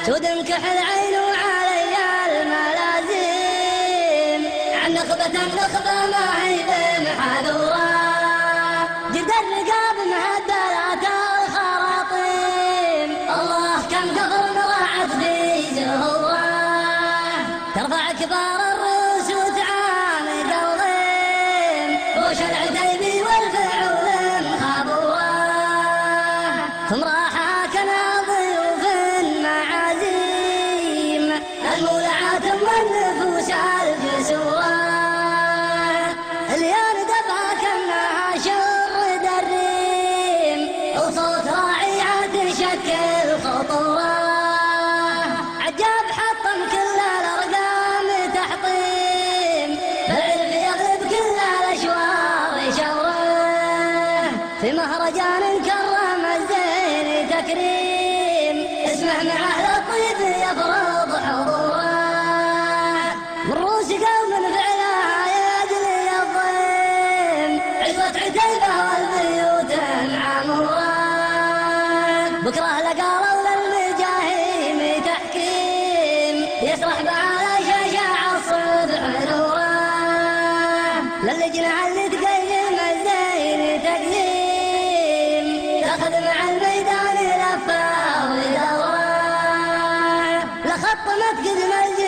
وتنكحل عين وعلي الملازم، عن نخبة النخبة ما هي بمحذورة، جد الرقاب مهدلات الخراطيم، الله كم قبر راعت في زهورة، ترفع كبار الرؤوس وتعاني قلبهم، وش العتيب والفعول خابورة، ثم راح كنا ضيوف المعازيم، المولعات والنفوس الجسورة، اليار دفع كانها شر دريم، وصوت راعيها تشكل خطورة، عجاب حطم كل الارقام تحطيم، بالعرف يغلب كل الاشوار شوره، في مهرجان كرم الزين تكريم، اسمه مع اهل الطيب يفرض حضوره، من رؤوس قوم فعلها يجلي الضيم، عزوة عتيبة والبيوت معمورة، بكره لقالوا للمجاهيم تحكيم، يسرح بعلى شاشع الصبح نوره، للجنة اللي تقيم الزين تقييم، تاخذ مع الميدان لفه ودوره، لخطمت قدم الجيش